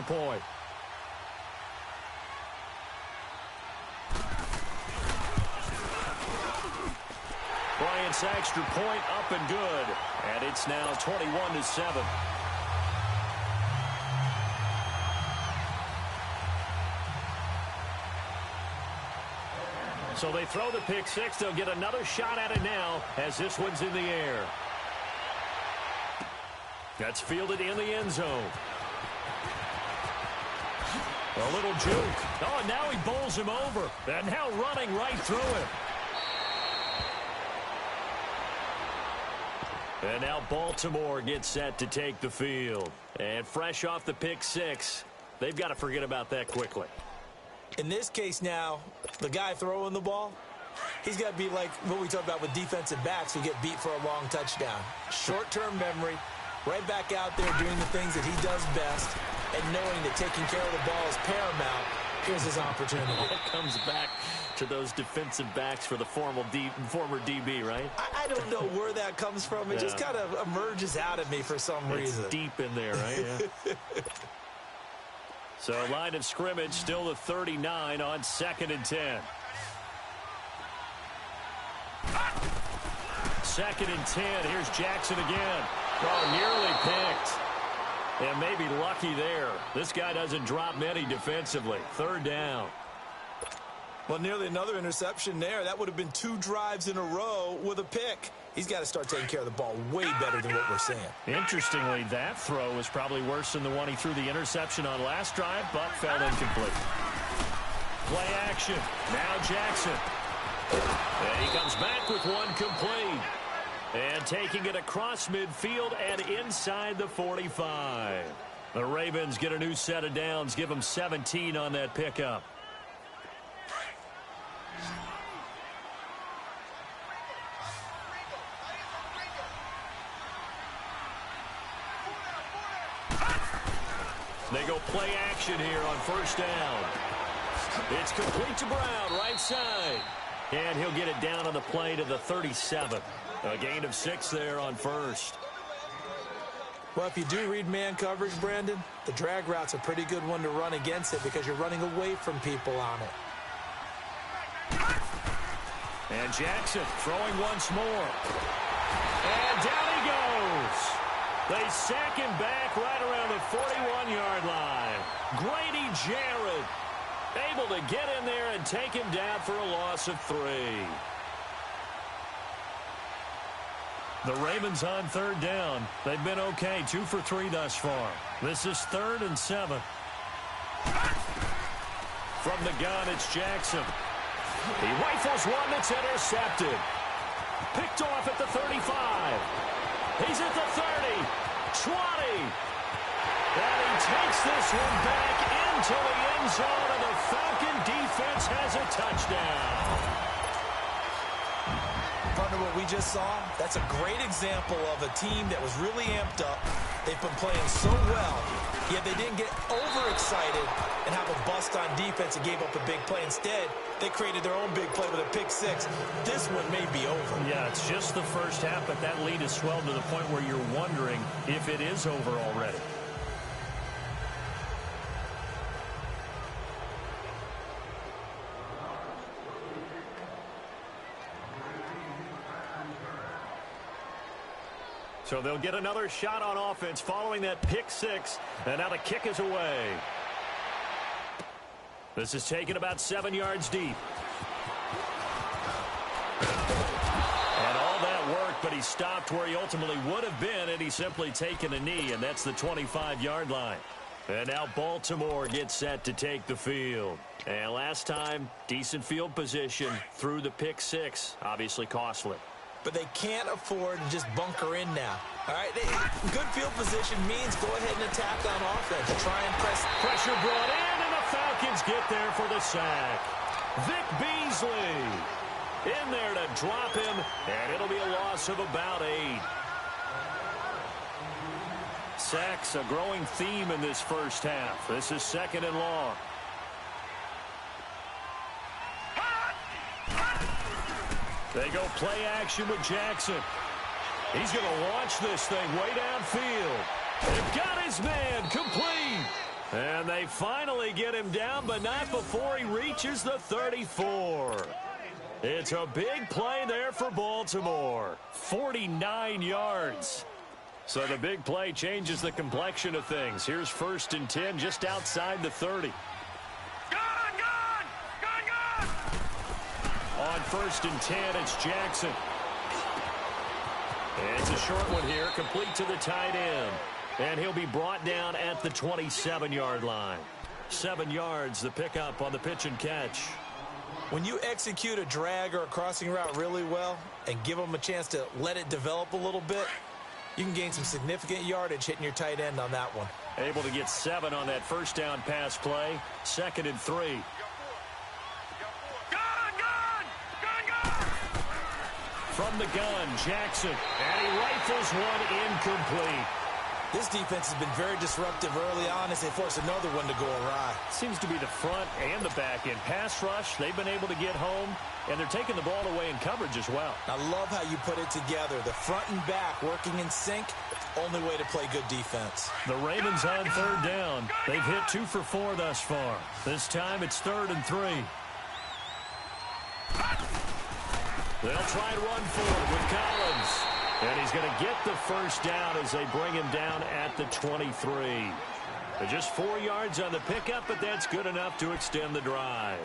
extra point. Bryant's extra point up and good. And it's now 21-7. So they throw the pick six. They'll get another shot at it now as this one's in the air. That's fielded in the end zone. A little juke. Oh, and now he bowls him over. And now running right through him. And now Baltimore gets set to take the field. And fresh off the pick six, they've got to forget about that quickly. In this case now, the guy throwing the ball, he's got to be like what we talk about with defensive backs who get beat for a long touchdown. Short-term memory, right back out there doing the things that he does best, and knowing that taking care of the ball is paramount. Here's his opportunity. It comes back to those defensive backs for the former DB, right? I don't know where that comes from. It just kind of emerges out of me for some reason. It's deep in there, right? Yeah. So line of scrimmage still the 39 on 2nd and 10. 2nd and 10. Here's Jackson again. Oh, nearly picked. And maybe lucky there. This guy doesn't drop many defensively. 3rd down. Well, nearly another interception there. That would have been 2 drives in a row with a pick. He's got to start taking care of the ball way better than what we're seeing. Interestingly, that throw was probably worse than the one he threw the interception on last drive, but fell incomplete. Play action. Now Jackson. And he comes back with one complete. And taking it across midfield and inside the 45. The Ravens get a new set of downs, give them 17 on that pickup. They go play action here on 1st down. It's complete to Brown, right side. And he'll get it down on the play to the 37. A gain of 6 there on 1st. Well, if you do read man coverage, Brandon, the drag route's a pretty good one to run against it because you're running away from people on it. And Jackson throwing once more. And down he goes. They sack him back right around the 41-yard line. Grady Jarrett able to get in there and take him down for a loss of 3. The Ravens on 3rd down. They've been okay, 2 for 3 thus far. This is 3rd and 7. From the gun, it's Jackson. He rifles one that's intercepted. Picked off at the 35. He's at the 30, 20. And he takes this one back into the end zone, and the Falcon defense has a touchdown. Partner, what we just saw, that's a great example of a team that was really amped up. They've been playing so well, yet they didn't get overexcited and have a bust on defense and gave up a big play. Instead, they created their own big play with a pick six. This one may be over. Yeah, it's just the first half, but that lead has swelled to the point where you're wondering if it is over already. So they'll get another shot on offense following that pick six, and now the kick is away. This is taken about 7 yards deep. And all that work, but he stopped where he ultimately would have been, and he's simply taken a knee, and that's the 25-yard line. And now Baltimore gets set to take the field. And last time, decent field position through the pick six, obviously costly. But they can't afford to just bunker in now. All right, good field position means go ahead and attack on offense to try and press. Pressure brought in, and the Falcons get there for the sack. Vic Beasley in there to drop him, and it'll be a loss of about 8. Sacks, a growing theme in this first half. This is 2nd and long. They go play action with Jackson. He's going to launch this thing way downfield. They've got his man complete. And they finally get him down, but not before he reaches the 34. It's a big play there for Baltimore. 49 yards. So the big play changes the complexion of things. Here's 1st and 10 just outside the 30. On 1st and 10, it's Jackson. It's a short one here, complete to the tight end. And he'll be brought down at the 27-yard line. 7 yards, the pickup on the pitch and catch. When you execute a drag or a crossing route really well and give them a chance to let it develop a little bit, you can gain some significant yardage hitting your tight end on that one. Able to get 7 on that first down pass play. 2nd and 3. From the gun, Jackson. And he rifles one incomplete. This defense has been very disruptive early on as they force another one to go awry. Seems to be the front and the back end. Pass rush, they've been able to get home, and they're taking the ball away in coverage as well. I love how you put it together. The front and back working in sync, only way to play good defense. The Ravens on 3rd down. They've hit 2 for 4 thus far. This time it's 3rd and 3. They'll try and run forward with Collins. And he's going to get the first down as they bring him down at the 23. They're just 4 yards on the pickup, but that's good enough to extend the drive.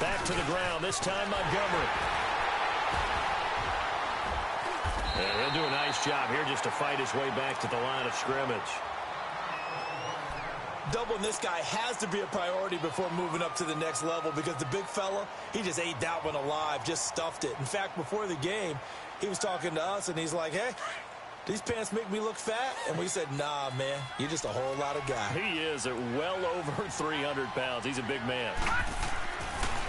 Back to the ground, this time Montgomery. And he'll do a nice job here just to fight his way back to the line of scrimmage. Doubling this guy has to be a priority before moving up to the next level because the big fella, he just ate that one alive, just stuffed it. In fact, before the game, he was talking to us, and he's like, hey, these pants make me look fat? And we said, nah, man, you're just a whole lot of guy. He is at well over 300 pounds. He's a big man.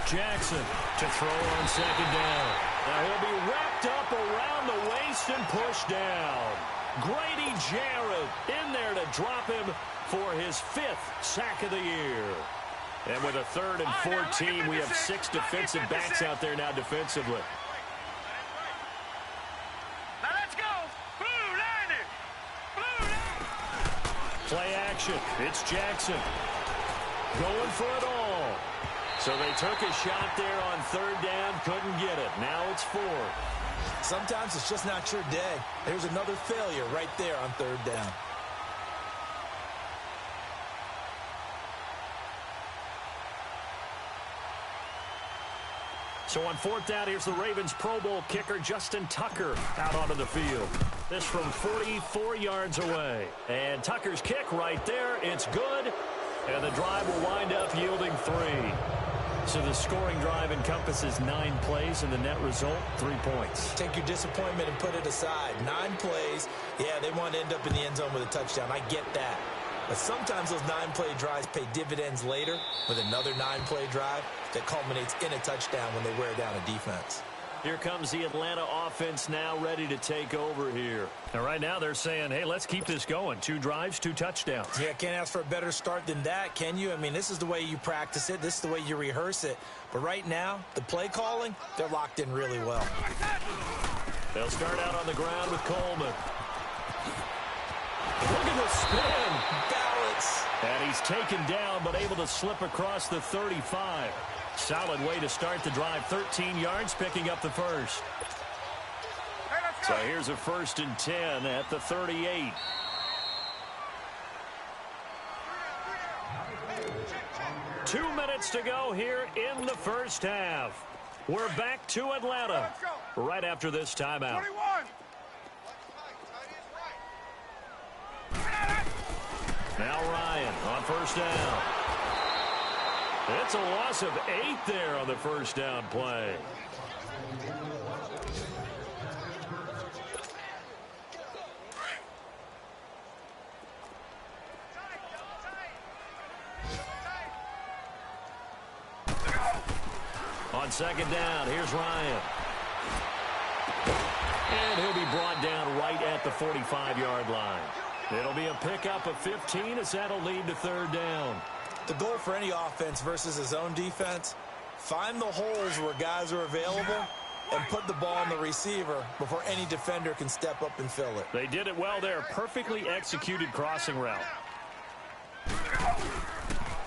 Jackson to throw on 2nd down. Now he'll be wrapped up around the waist and pushed down. Grady Jarrett in there to drop him for his 5th sack of the year. And with a 3rd and 14, we have 6 defensive backs out there now defensively. Now let's go. Blue line. Blue line. Play action. It's Jackson. Going for it all. So they took a shot there on 3rd down, couldn't get it. Now it's 4. Sometimes it's just not your day. There's another failure right there on 3rd down. So on 4th down, here's the Ravens Pro Bowl kicker, Justin Tucker, out onto the field. This from 44 yards away. And Tucker's kick right there. It's good. And the drive will wind up yielding 3. So the scoring drive encompasses 9 plays, and the net result, 3 points. Take your disappointment and put it aside. 9 plays. Yeah, they want to end up in the end zone with a touchdown. I get that. But sometimes those 9-play drives pay dividends later with another 9-play drive that culminates in a touchdown when they wear down a defense. Here comes the Atlanta offense now ready to take over here. And right now they're saying, hey, let's keep this going. 2 drives, 2 touchdowns. Yeah, can't ask for a better start than that, can you? I mean, this is the way you practice it. This is the way you rehearse it. But right now, the play calling, they're locked in really well. They'll start out on the ground with Coleman. Look at the spin. Balance. And he's taken down, but able to slip across the 35. Solid way to start the drive. 13 yards, picking up the first. So here's a 1st and 10 at the 38. Two minutes to go here in the first half. We're back to Atlanta right after this timeout. Now Ryan on 1st down. It's a loss of 8 there on the 1st down play. On 2nd down, here's Ryan. And he'll be brought down right at the 45-yard line. It'll be a pickup of 15 as that'll lead to 3rd down. The goal for any offense versus his own defense, Find the holes where guys are available and put the ball on the receiver before any defender can step up and fill it. They did it well there. Perfectly executed crossing route.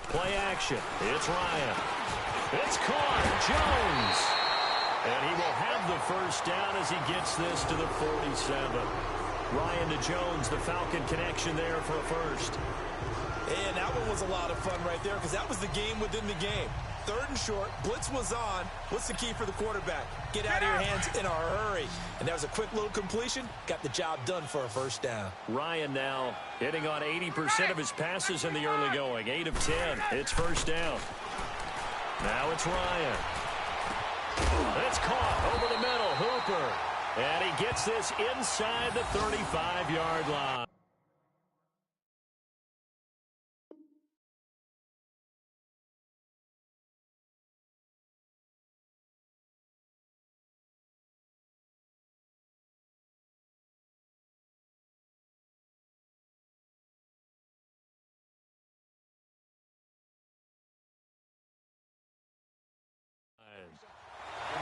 Play action. It's Ryan. It's caught. Jones. And he will have the first down as he gets this to the 47. Ryan to Jones, the Falcon connection there for a first. And that one was a lot of fun right there because that was the game within the game. 3rd and short, blitz was on. What's the key for the quarterback? Get out of your hands in a hurry. And that was a quick little completion. Got the job done for a first down. Ryan now hitting on 80% of his passes in the early going. 8 of 10. It's first down. Now it's Ryan. It's caught over the middle. Hooper. And he gets this inside the 35-yard line.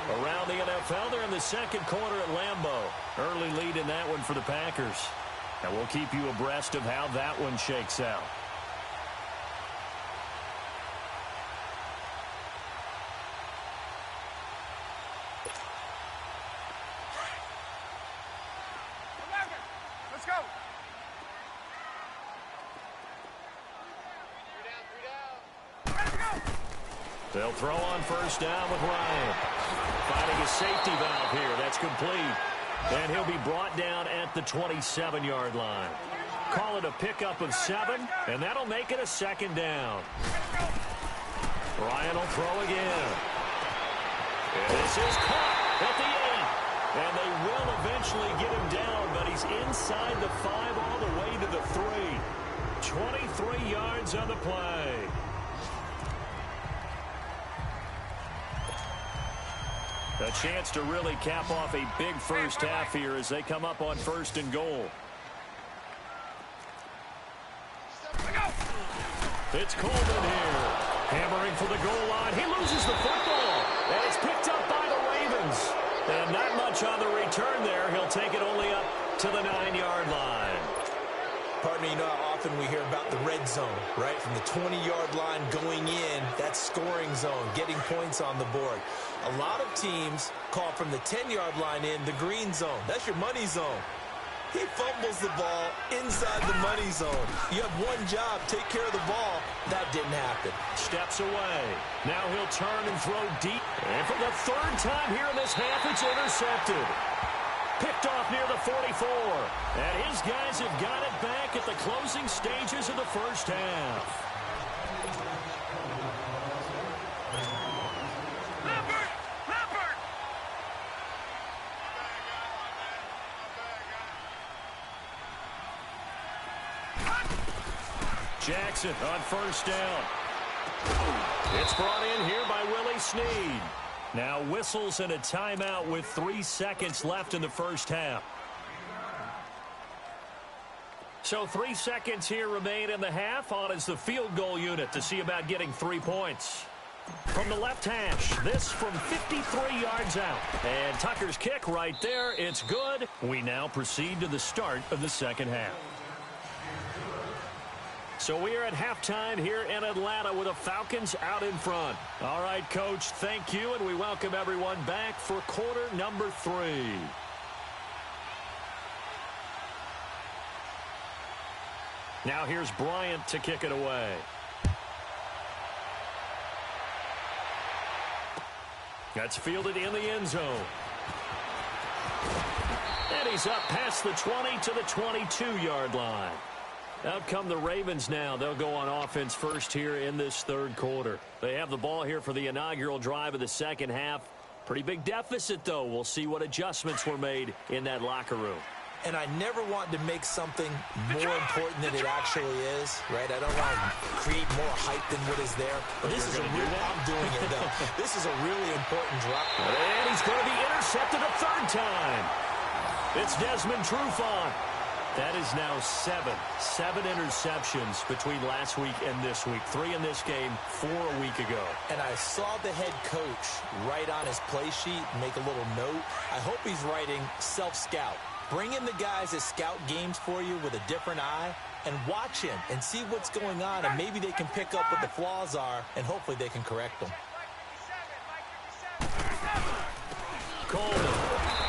Around the NFL, they're in the second quarter at Lambeau. Early lead in that one for the Packers. And we'll keep you abreast of how that one shakes out. Let's go. They'll throw on first down with Ryan. Finding a safety valve here. That's complete. And he'll be brought down at the 27-yard line. Call it a pickup of 7, and that'll make it a second down. Ryan will throw again. And this is caught at the 8. And they will eventually get him down, but he's inside the 5 all the way to the 3. 23 yards on the play. A chance to really cap off a big first half here as they come up on 1st and goal. It's Coleman here. Hammering for the goal line. He loses the football. And it's picked up by the Ravens. And not much on the return there. He'll take it only up to the 9-yard line. Partner, you know how often we hear about the red zone, right? From the 20-yard line going in, that's scoring zone, getting points on the board. A lot of teams call from the 10-yard line in the green zone. That's your money zone. He fumbles the ball inside the money zone. You have one job, take care of the ball. That didn't happen. Steps away. Now he'll turn and throw deep. And for the 3rd time here in this half, it's intercepted. Picked off near the 44. And his guys have got it back at the closing stages of the first half. Jackson on first down. It's brought in here by Willie Snead. Now whistles and a timeout with 3 seconds left in the first half. So 3 seconds here remain in the half. On is the field goal unit to see about getting 3 points. From the left hash, this from 53 yards out. And Tucker's kick right there. It's good. We now proceed to the start of the second half. So we are at halftime here in Atlanta with the Falcons out in front. All right, Coach, thank you, and we welcome everyone back for quarter number 3. Now here's Bryant to kick it away. That's fielded in the end zone. And he's up past the 20 to the 22-yard line. Out come the Ravens now. They'll go on offense first here in this 3rd quarter. They have the ball here for the inaugural drive of the second half. Pretty big deficit, though. We'll see what adjustments were made in that locker room. And I never want to make something more important than it actually is, right? I don't want to create more hype than what is there. But this is a real, I'm doing it, though. This is a really important drop. And he's going to be intercepted a 3rd time. It's Desmond Trufant. That is now seven interceptions between last week and this week. 3 in this game, 4 a week ago. And I saw the head coach write on his play sheet, make a little note. I hope he's writing self-scout. Bring in the guys that scout games for you with a different eye and watch him and see what's going on, and maybe they can pick up what the flaws are, and hopefully they can correct them. Coleman,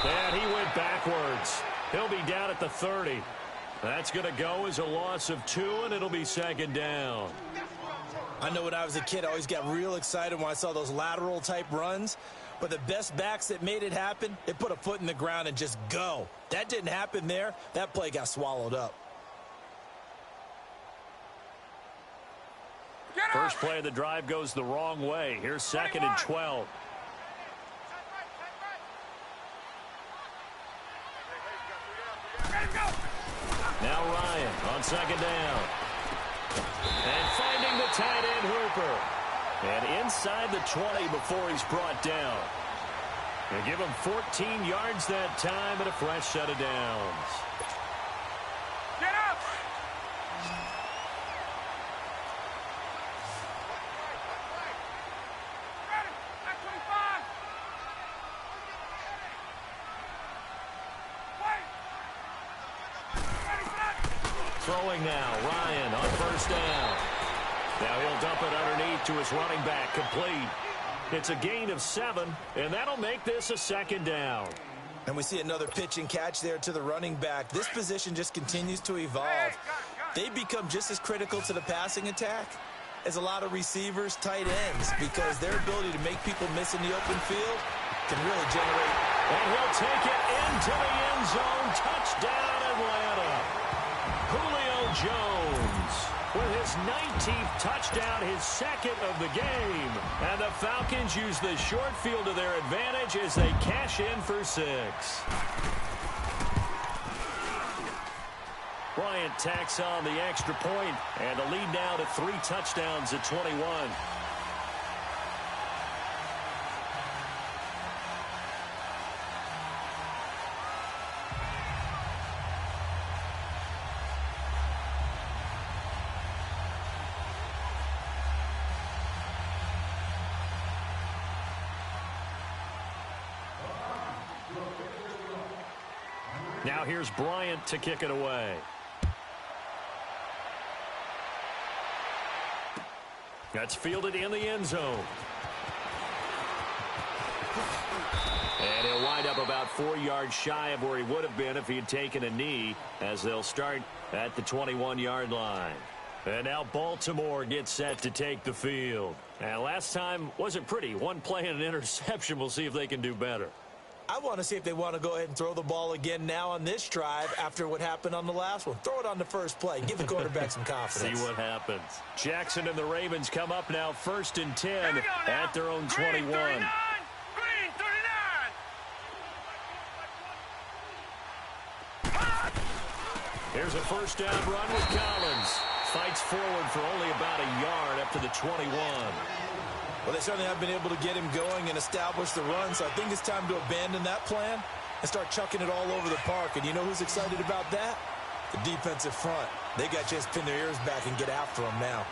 and he went backwards. He'll be down at the 30. That's going to go as a loss of 2, and it'll be second down. I know when I was a kid, I always got real excited when I saw those lateral-type runs. But the best backs that made it happen, they put a foot in the ground and just go. That didn't happen there. That play got swallowed up. First play of the drive goes the wrong way. Here's 2nd and 12. Now Ryan on 2nd down. And finding the tight end Hooper. And inside the 20 before he's brought down. They give him 14 yards that time and a fresh set of downs. Get up! Ready! At 25! Wait! Ready, set! Throwing now, Ryan on 1st down. Now he'll dump it underneath to his running back, complete. It's a gain of 7, and that'll make this a 2nd down. And we see another pitch and catch there to the running back. This position just continues to evolve. They become just as critical to the passing attack as a lot of receivers, tight ends, because their ability to make people miss in the open field can really generate. And he'll take it into the end zone. Touchdown, Atlanta. Julio Jones with his 19th touchdown, his 2nd of the game. And the Falcons use the short field to their advantage as they cash in for 6. Bryant tacks on the extra point, and the lead now to 3 touchdowns at 21. Now here's Bryant to kick it away. That's fielded in the end zone. And he'll wind up about 4 yards shy of where he would have been if he had taken a knee, as they'll start at the 21-yard line. And now Baltimore gets set to take the field. And last time wasn't pretty. One play and an interception. We'll see if they can do better. I want to see if they want to go ahead and throw the ball again now on this drive after what happened on the last one. Throw it on the first play. Give the quarterback some confidence. See what happens. Jackson and the Ravens come up now 1st and 10 at their own 21. Green 39! Green 39! Here's a 1st down run with Collins. Fights forward for only about a yard up to the 21. Well, they certainly have been able to get him going and establish the run, so I think it's time to abandon that plan and start chucking it all over the park. And you know who's excited about that? The defensive front. They got a chance to pin their ears back and get after him now.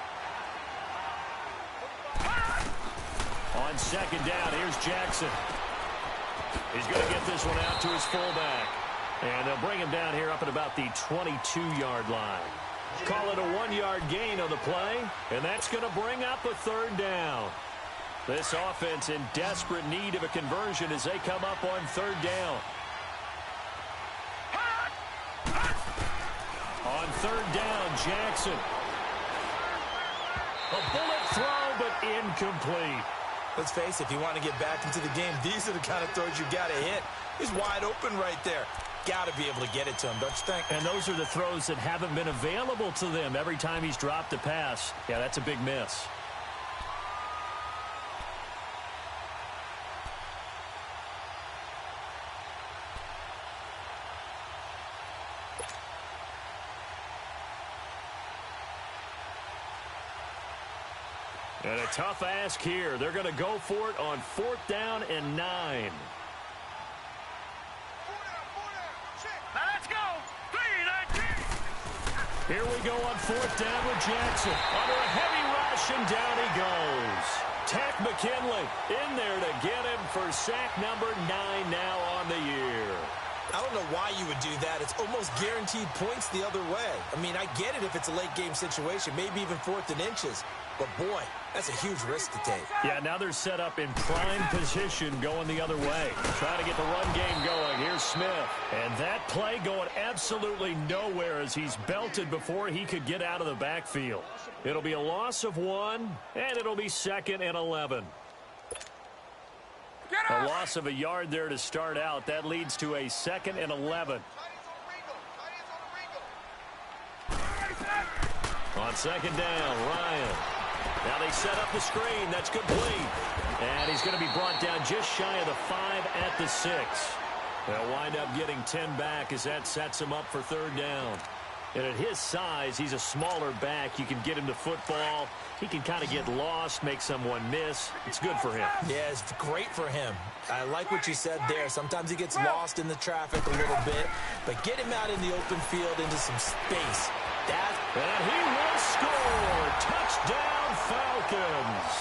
On 2nd down, here's Jackson. He's going to get this one out to his fullback. And they'll bring him down here up at about the 22-yard line. Call it a 1-yard gain on the play, and that's going to bring up a 3rd down. This offense in desperate need of a conversion as they come up on 3rd down. On 3rd down, Jackson. A bullet throw, but incomplete. Let's face it, if you want to get back into the game, these are the kind of throws you got to hit. He's wide open right there. Got to be able to get it to him, don't you think? And those are the throws that haven't been available to them every time he's dropped a pass. Yeah, that's a big miss. And a tough ask here. They're going to go for it on 4th down and 9. Now let's go! 3-19! Here we go on 4th down with Jackson. Under a heavy rush, and down he goes. Tack McKinley in there to get him for sack number 9 now on the year. I don't know why you would do that. It's almost guaranteed points the other way. I mean, I get it if it's a late game situation, maybe even 4th and inches. But, boy, that's a huge risk to take. Yeah, now they're set up in prime position going the other way. Trying to get the run game going. Here's Smith. And that play going absolutely nowhere as he's belted before he could get out of the backfield. It'll be a loss of 1, and it'll be 2nd and 11. A loss of a yard there to start out. That leads to a 2nd and 11. On 2nd down, Ryan. Now they set up the screen. That's complete. And he's going to be brought down just shy of the 5 at the 6. They'll wind up getting 10 back as that sets him up for 3rd down. And at his size, he's a smaller back. You can get him to football. He can kind of get lost, make someone miss. It's good for him. Yeah, it's great for him. I like what you said there. Sometimes he gets lost in the traffic a little bit, but get him out in the open field into some space. And he will score. Touchdown, Falcons.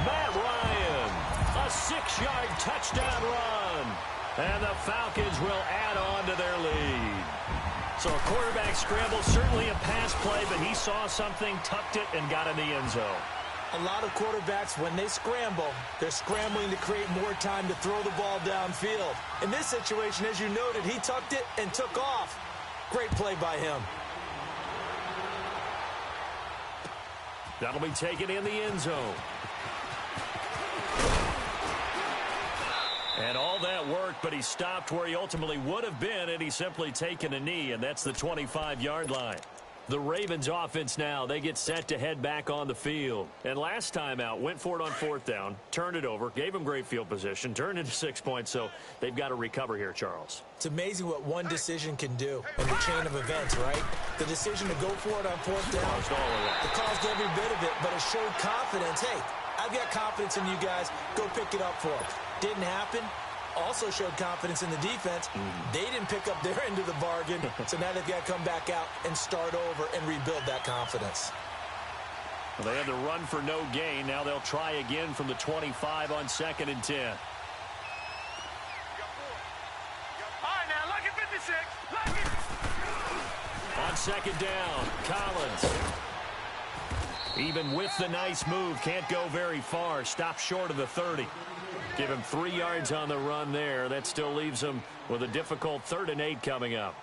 Matt Ryan, a 6-yard touchdown run. And the Falcons will add on to their lead. So a quarterback scramble, certainly a pass play, but he saw something, tucked it, and got in the end zone. A lot of quarterbacks, when they scramble, they're scrambling to create more time to throw the ball downfield. In this situation, as you noted, he tucked it and took off. Great play by him. That'll be taken in the end zone. And all that worked, but he stopped where he ultimately would have been, and he's simply taken a knee, and that's the 25-yard line. The Ravens offense now, they get set to head back on the field. And last time out, went for it on 4th down, turned it over, gave him great field position, turned into 6 points, so they've got to recover here, Charles. It's amazing what one decision can do in the chain of events, right? The decision to go for it on 4th down, it caused every bit of it, but it showed confidence. Hey, I've got confidence in you guys. Go pick it up for them. Didn't happen. Also showed confidence in the defense. They didn't pick up their end of the bargain, so now they've got to come back out and start over and rebuild that confidence. Well, they had the run for no gain. Now they'll try again from the 25 on 2nd and 10. All right, now, look at 56. Look it. On 2nd down, Collins. Even with the nice move, can't go very far. Stopped short of the 30. Give him 3 yards on the run there. That still leaves him with a difficult 3rd and 8 coming up.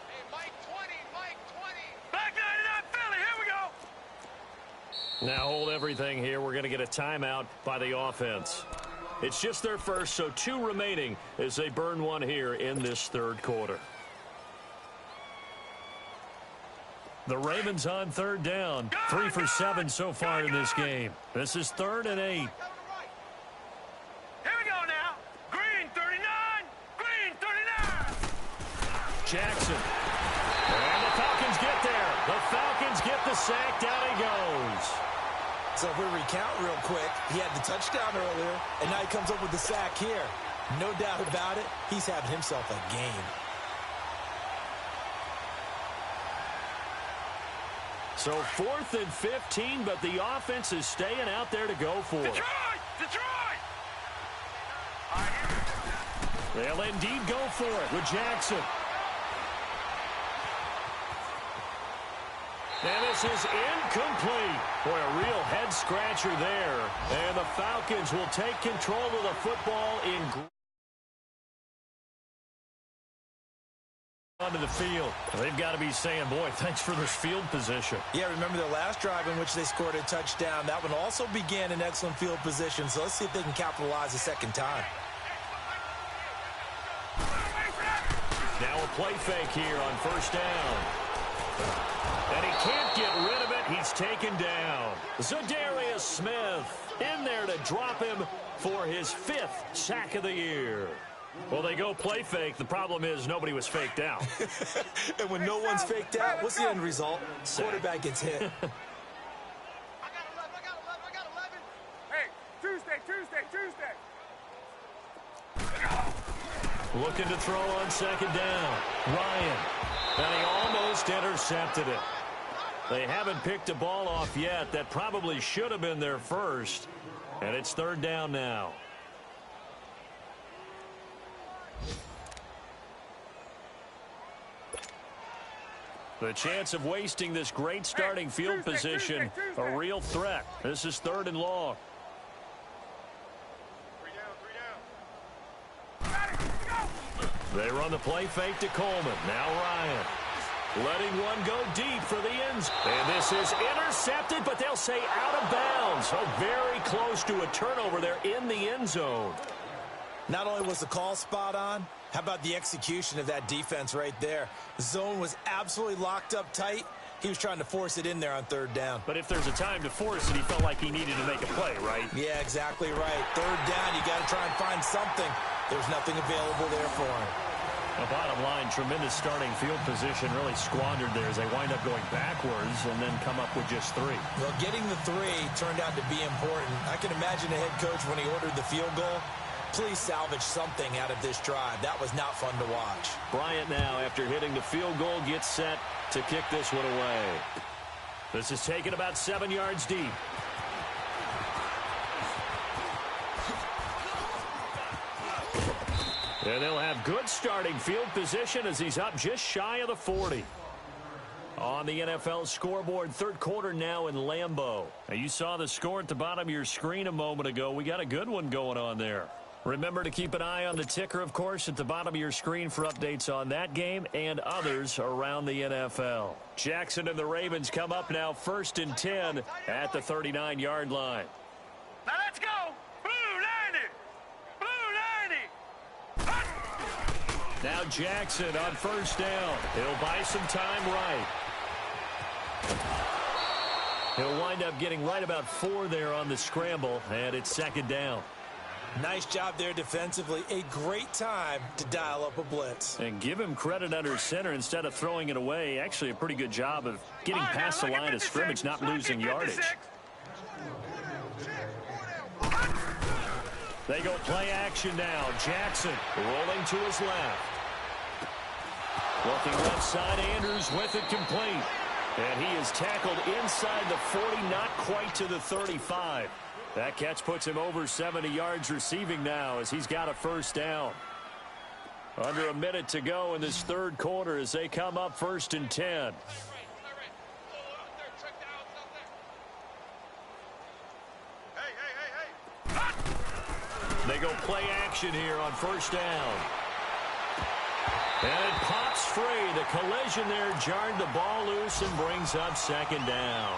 Hey, Mike 20, Mike 20. Back 99 Philly, here we go. Now hold everything here. We're going to get a timeout by the offense. It's just their first, so 2 remaining as they burn 1 here in this 3rd quarter. The Ravens on 3rd down. 3 for 7 so far in this game. This is 3rd and 8. Jackson. And the Falcons get there. The Falcons get the sack. Down he goes. So if we recount real quick, he had the touchdown earlier, and now he comes up with the sack here. No doubt about it, he's having himself a game. So 4th and 15, but the offense is staying out there to go for it. Detroit! They'll indeed go for it with Jackson. And this is incomplete. Boy, a real head-scratcher there. And the Falcons will take control of the football in onto the field. They've got to be saying, boy, thanks for this field position. Yeah, remember their last drive in which they scored a touchdown. That one also began in excellent field position, so let's see if they can capitalize a second time. Now a play fake here on 1st down. And he can't get rid of it. He's taken down. Zadarius Smith in there to drop him for his 5th sack of the year. Well, they go play fake. The problem is nobody was faked out. And when no one's faked out, what's the end result? Quarterback gets hit. I got 11. Hey, Tuesday. Looking to throw on 2nd down. Ryan. And he almost intercepted it. They haven't picked a ball off yet. That probably should have been their first. And it's third down now. The chance of wasting this great starting field position, a real threat. This is third and long. They run the play fake to Coleman. Now Ryan. Letting one go deep for the end zone. And this is intercepted, but they'll say out of bounds. So very close to a turnover there in the end zone. Not only was the call spot on, how about the execution of that defense right there? The zone was absolutely locked up tight. He was trying to force it in there on third down. But if there's a time to force it, he felt like he needed to make a play, right? Yeah, exactly right. Third down, you got to try and find something. There's nothing available there for him. The bottom line, tremendous starting field position, really squandered there as they wind up going backwards and then come up with just 3. Well, getting the 3 turned out to be important. I can imagine the head coach when he ordered the field goal. Please salvage something out of this drive. That was not fun to watch. Bryant now, after hitting the field goal, gets set to kick this one away. This is taken about 7 yards deep. And they'll have good starting field position as he's up just shy of the 40. On the NFL scoreboard, third quarter now in Lambeau. Now you saw the score at the bottom of your screen a moment ago. We got a good one going on there. Remember to keep an eye on the ticker, of course, at the bottom of your screen for updates on that game and others around the NFL. Jackson and the Ravens come up now 1st and 10 at the 39-yard line. Now let's go. Blue 90. Blue 90. Now Jackson on first down. He'll buy some time right. He'll wind up getting right about 4 there on the scramble, and it's second down. Nice job there defensively. A great time to dial up a blitz. And give him credit under center instead of throwing it away. Actually a pretty good job of getting past the line of scrimmage, not losing yardage. They go play action now. Jackson rolling to his left. Looking left side, Andrews with it complete. And he is tackled inside the 40, not quite to the 35. That catch puts him over 70 yards receiving now as he's got a first down. Under a minute to go in this third quarter as they come up 1st and 10. They go play action here on first down. And it pops free. The collision there jarred the ball loose and brings up second down.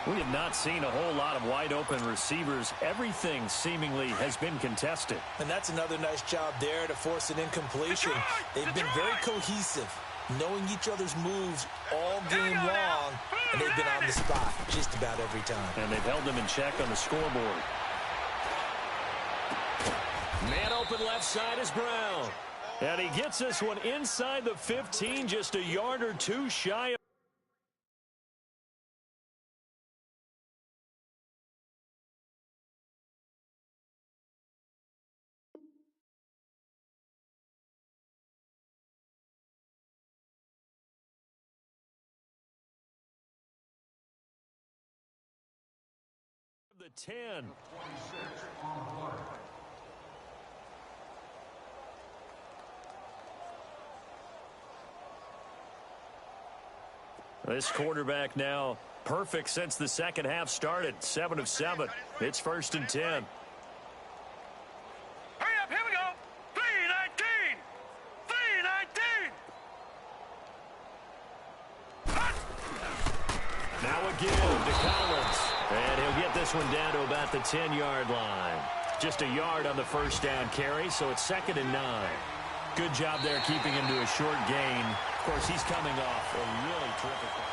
We have not seen a whole lot of wide-open receivers. Everything seemingly has been contested. And that's another nice job there to force an incompletion. They've been very cohesive, knowing each other's moves all game long, and they've been on the spot just about every time. And they've held them in check on the scoreboard. Man open left side is Brown. And he gets this one inside the 15, just a yard or 2 shy of the 10. This quarterback now perfect since the second half started. 7 of 7. It's 1st and 10. Hurry up, here we go. 3-19. 3-19. Now again to Collins. And he'll get this one down to about the 10-yard line. Just a yard on the first down carry, so it's 2nd and 9. Good job there keeping him to a short gain. Of course, he's coming off a really terrific one.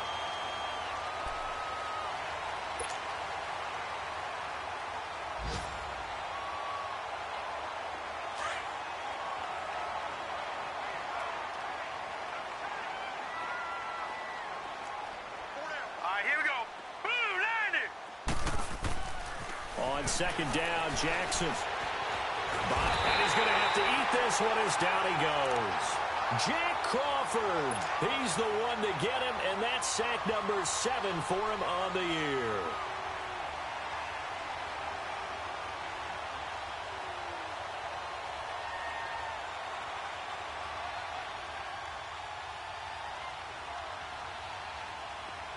All right, here we go. Blue 90. On second down, Jackson. And he's going to have to eat this one as down he goes. Jacked Crawford. He's the one to get him, and that's sack number 7 for him on the year.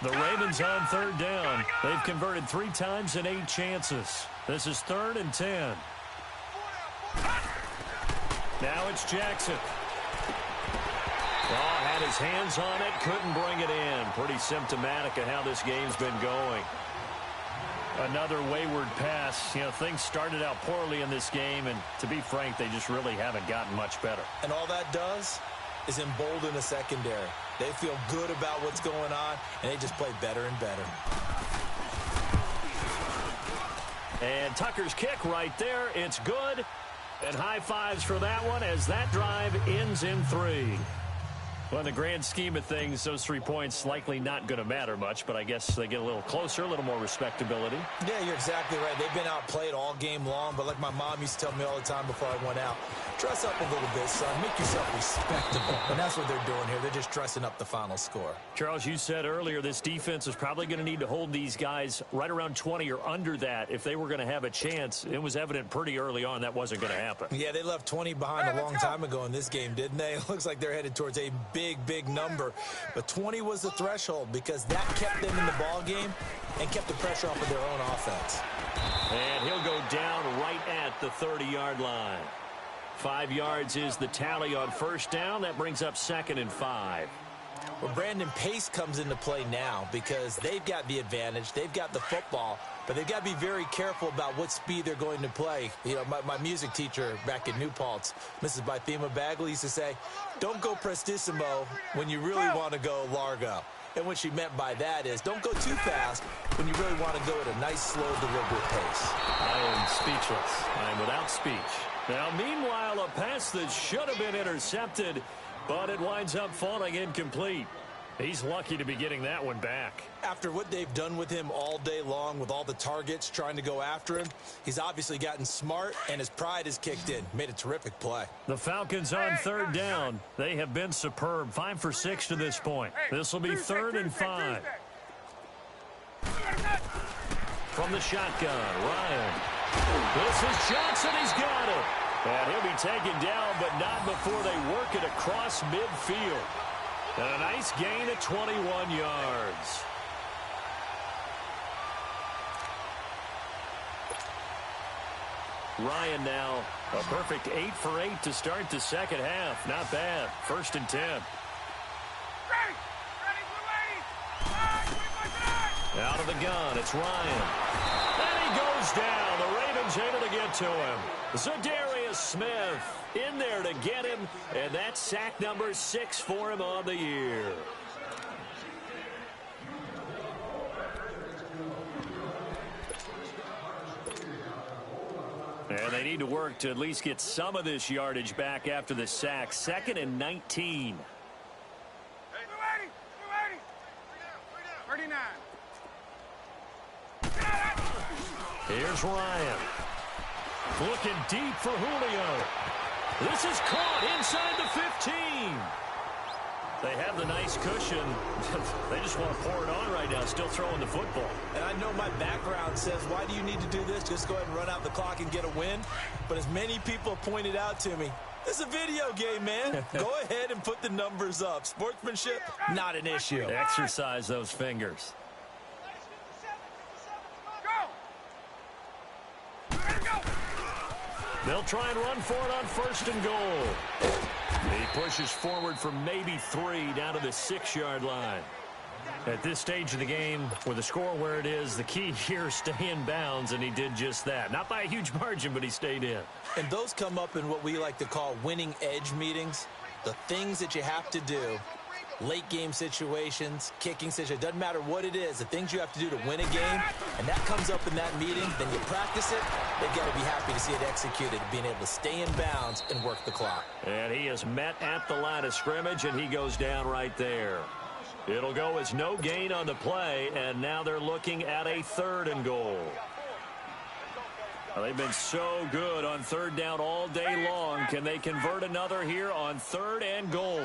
The Ravens on 3rd down. They've converted 3 times in 8 chances. This is 3rd and 10. Now it's Jackson. Oh, had his hands on it, couldn't bring it in. Pretty symptomatic of how this game's been going. Another wayward pass. You know, things started out poorly in this game, and to be frank, they just really haven't gotten much better. And all that does is embolden the secondary. They feel good about what's going on, and they just play better and better. And Tucker's kick right there. It's good. And high fives for that one as that drive ends in 3. Well, in the grand scheme of things, those 3 points likely not going to matter much, but I guess they get a little closer, a little more respectability. Yeah, you're exactly right. They've been outplayed all game long, but like my mom used to tell me all the time before I went out, dress up a little bit, son. Make yourself respectable. And that's what they're doing here. They're just dressing up the final score. Charles, you said earlier this defense is probably going to need to hold these guys right around 20 or under that if they were going to have a chance. It was evident pretty early on that wasn't going to happen. Yeah, they left 20 behind a long time ago in this game, didn't they? It looks like they're headed towards a big number. But 20 was the threshold because that kept them in the ball game and kept the pressure off of their own offense. And he'll go down right at the 30-yard line. 5 yards is the tally on 1st down. That brings up 2nd and 5. Well, Brandon, pace comes into play now because they've got the advantage. They've got the football, but they've got to be very careful about what speed they're going to play. You know, my music teacher back in New Paltz, Mrs. Bythema Bagley, used to say, don't go prestissimo when you really want to go largo. And what she meant by that is don't go too fast when you really want to go at a nice, slow, deliberate pace. I am speechless. I am without speech. Now, meanwhile, a pass that should have been intercepted, but it winds up falling incomplete. He's lucky to be getting that one back. After what they've done with him all day long with all the targets trying to go after him, he's obviously gotten smart, and his pride has kicked in. Made a terrific play. The Falcons on 3rd down. They have been superb. 5 for 6 to this point. This will be 3rd and 5. From the shotgun, Ryan. This is Johnson. He's got it. And he'll be taken down, but not before they work it across midfield. And a nice gain of 21 yards. Ryan now a perfect 8 for 8 to start the second half. Not bad. 1st and 10. Out of the gun, it's Ryan. And he goes down. The Ravens able to get to him. Zadarius Smith in there to get him, and that's sack number 6 for him on the year. And they need to work to at least get some of this yardage back after the sack. 2nd and 19. 39. Here's Ryan. Looking deep for Julio. This is caught inside the 15. They have the nice cushion. They just want to pour it on right now, still throwing the football. And I know my background says, why do you need to do this? Just go ahead and run out the clock and get a win. But as many people have pointed out to me, it's a video game, man. Go ahead and put the numbers up. Sportsmanship, not an issue. Exercise those fingers. They'll try and run for it on 1st and goal. He pushes forward for maybe 3 down to the 6-yard line. At this stage of the game, with the score where it is, the key here is stay in bounds, and he did just that. Not by a huge margin, but he stayed in. And those come up in what we like to call winning edge meetings. The things that you have to do, late game situations, kicking situations, doesn't matter what it is, the things you have to do to win a game, and that comes up in that meeting, then you practice it, they've got to be happy to see it executed, being able to stay in bounds and work the clock. And he is met at the line of scrimmage, and he goes down right there. It'll go as no gain on the play, and now they're looking at a 3rd and goal. Well, they've been so good on 3rd down all day long. Can they convert another here on 3rd and goal?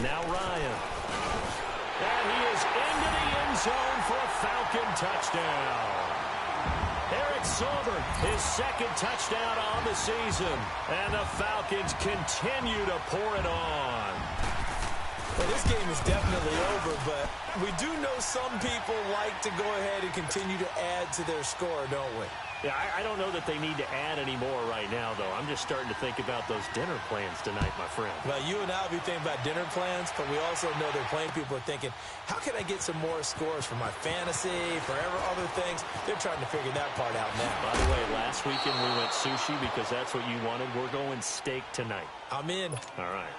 Now Ryan. And he is into the end zone for a Falcon touchdown. Eric Sauber, his second touchdown on the season. And the Falcons continue to pour it on. Well, this game is definitely over, but we do know some people like to go ahead and continue to add to their score, don't we? Yeah, I don't know that they need to add any more right now, though. I'm just starting to think about those dinner plans tonight, my friend. Well, you and I will be thinking about dinner plans, but we also know they're playing people are thinking, how can I get some more scores for my fantasy, for other things? They're trying to figure that part out now. By the way, last weekend we went sushi because that's what you wanted. We're going steak tonight. I'm in. All right.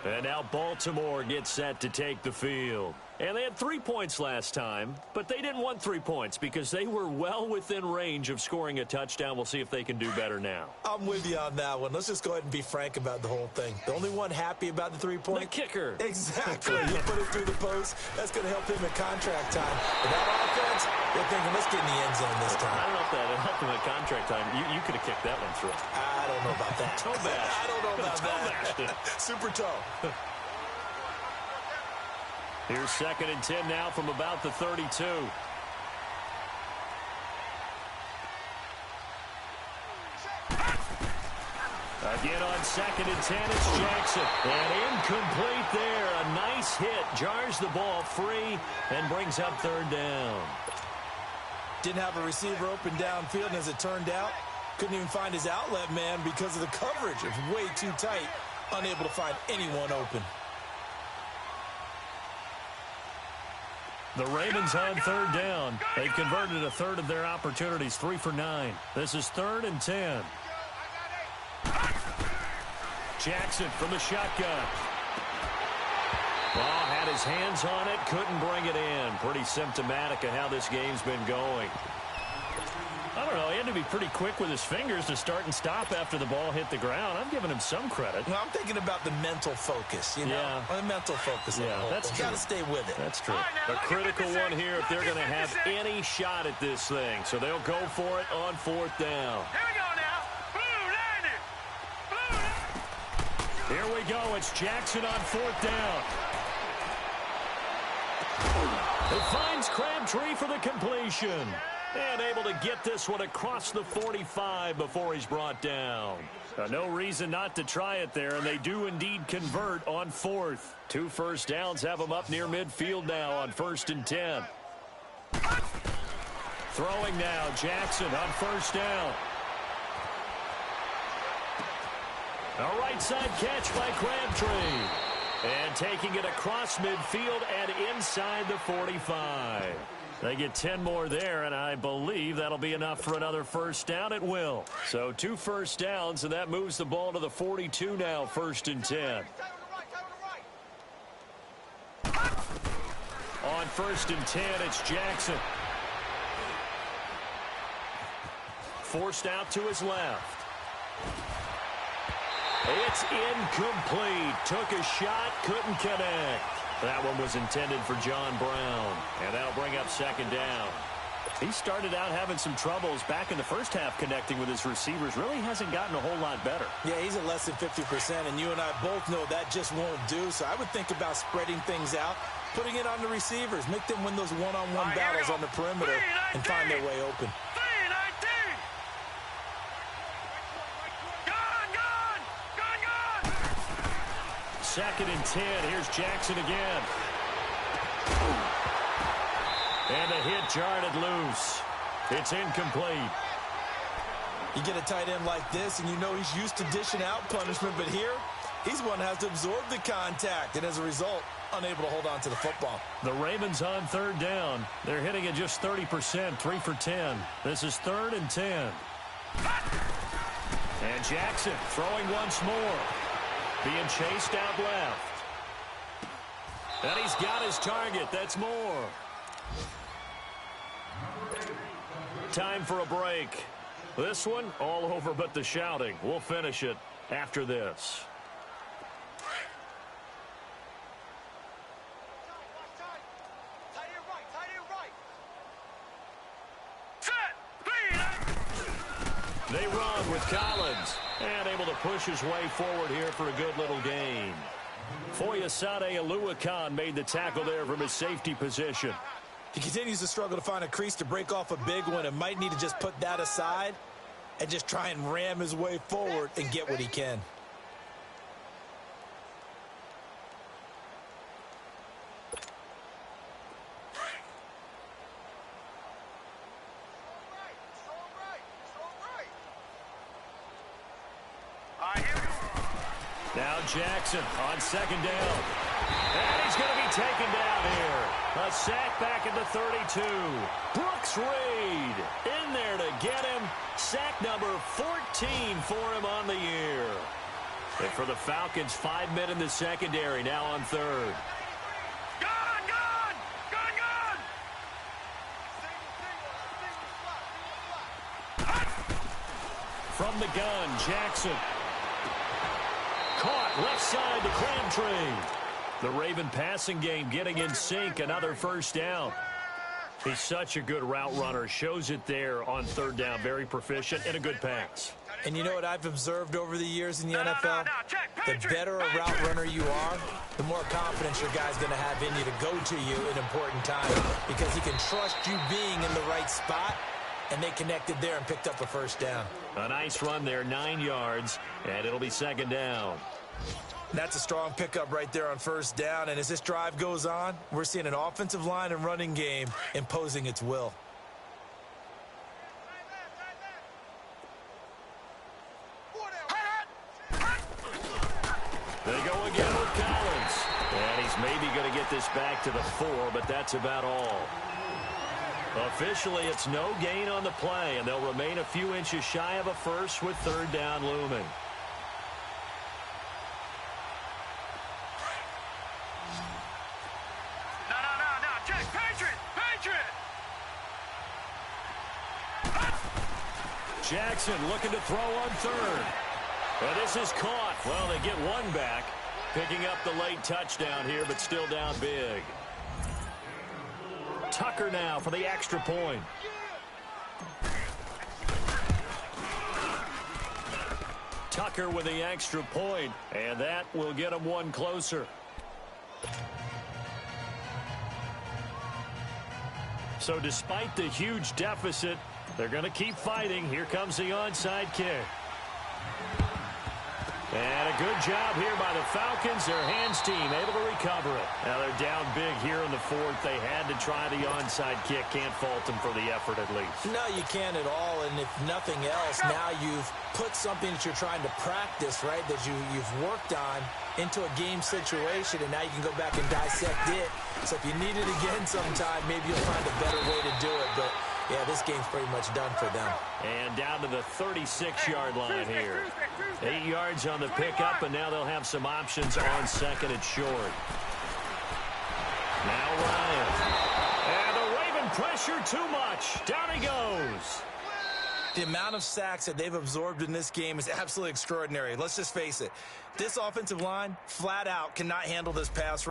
And now Baltimore gets set to take the field. And they had 3 points last time, but they didn't want 3 points because they were well within range of scoring a touchdown. We'll see if they can do better now. I'm with you on that one. Let's just go ahead and be frank about the whole thing. The only one happy about the 3-point? The kicker. Exactly. You put it through the post. That's going to help him at contract time. But that offense, they're thinking, let's get in the end zone this time. I don't know if that helped him at contract time. You could have kicked that one through. I don't know about that. Toe bash. I don't know about that. Super toe. Here's 2nd and 10 now from about the 32. Again on 2nd and 10, it's Jackson. And incomplete there. A nice hit. Jars the ball free and brings up 3rd down. Didn't have a receiver open downfield, and as it turned out, couldn't even find his outlet man because of the coverage. It was way too tight. Unable to find anyone open. The Ravens on 3rd down. They've converted a third of their opportunities, 3 for 9. This is 3rd and 10. Jackson from the shotgun. Ball had his hands on it, couldn't bring it in. Pretty symptomatic of how this game's been going. I don't know, he had to be pretty quick with his fingers to start and stop after the ball hit the ground. I'm giving him some credit. Well, I'm thinking about the mental focus, you know? Yeah. The mental focus. Yeah, that's true. Got to stay with it. That's true. All right, now, A critical one here if they're going to have any shot at this thing. So they'll go for it on 4th down. Here we go now. Blue, landed. Blue. Here we go. It's Jackson on 4th down. It finds Crabtree for the completion. And able to get this one across the 45 before he's brought down. No reason not to try it there, and they do indeed convert on 4th. 2 first downs have them up near midfield now on 1st and 10. Throwing now, Jackson on 1st down. A right side catch by Crabtree. And taking it across midfield and inside the 45. They get 10 more there, and I believe that'll be enough for another first down. It will. So 2 first downs, and that moves the ball to the 42 now, 1st and 10. On 1st and 10, it's Jackson. Forced out to his left. It's incomplete. Took a shot, couldn't connect. That one was intended for John Brown, and that'll bring up 2nd down. He started out having some troubles back in the first half connecting with his receivers. Really hasn't gotten a whole lot better. Yeah, he's at less than 50%, and you and I both know that just won't do. So I would think about spreading things out, putting it on the receivers, make them win those one-on-one battles on the perimeter and find their way open. 2nd and 10. Here's Jackson again. And the hit jarred it loose. It's incomplete. You get a tight end like this, and you know he's used to dishing out punishment, but here, he's one that has to absorb the contact, and as a result, unable to hold on to the football. The Ravens on 3rd down. They're hitting at just 30%, 3 for 10. This is 3rd and 10. And Jackson throwing once more. Being chased out left. And he's got his target. That's more. Time for a break. This one, all over but the shouting. We'll finish it after this. They run with Collins. And able to push his way forward here for a good little gain. Foyesade Aluakan made the tackle there from his safety position. He continues to struggle to find a crease to break off a big one and might need to just put that aside and just try and ram his way forward and get what he can. Now Jackson on second down. And he's going to be taken down here. A sack back at the 32. Brooks Reed in there to get him. Sack number 14 for him on the year. And for the Falcons, 5 men in the secondary now on third. From the gun, Jackson. Caught left side to Crabtree. The Raven passing game getting in sync. Another first down. He's such a good route runner. Shows it there on third down. Very proficient and a good pass. And you know what I've observed over the years in the NFL? The better a route runner you are, the more confidence your guy's going to have in you to go to you in important times because he can trust you being in the right spot, and they connected there and picked up a first down. A nice run there, 9 yards, and it'll be second down. That's a strong pickup right there on first down, and as this drive goes on, we're seeing an offensive line and running game imposing its will. They go again with Collins. And he's maybe going to get this back to the 4, but that's about all. Officially, it's no gain on the play, and they'll remain a few inches shy of a first with third down looming. Jackson looking to throw on third. But this is caught. Well, they get one back. Picking up the late touchdown here, but still down big. Tucker now for the extra point. Tucker with the extra point, and that will get him one closer. So despite the huge deficit, they're going to keep fighting. Here comes the onside kick. And a good job here by the Falcons. Their hands team able to recover it. Now they're down big here in the fourth. They had to try the onside kick. Can't fault them for the effort at least. No, you can't at all. And if nothing else, now you've put something that you're trying to practice, right, that you've worked on into a game situation, and now you can go back and dissect it. So if you need it again sometime, maybe you'll find a better way to do it. But yeah, this game's pretty much done for them. And down to the 36-yard line here. 8 yards on the pickup, and now they'll have some options on second and short. Now Ryan. And the Raven pressure too much. Down he goes. The amount of sacks that they've absorbed in this game is absolutely extraordinary. Let's just face it. This offensive line, flat out, cannot handle this pass.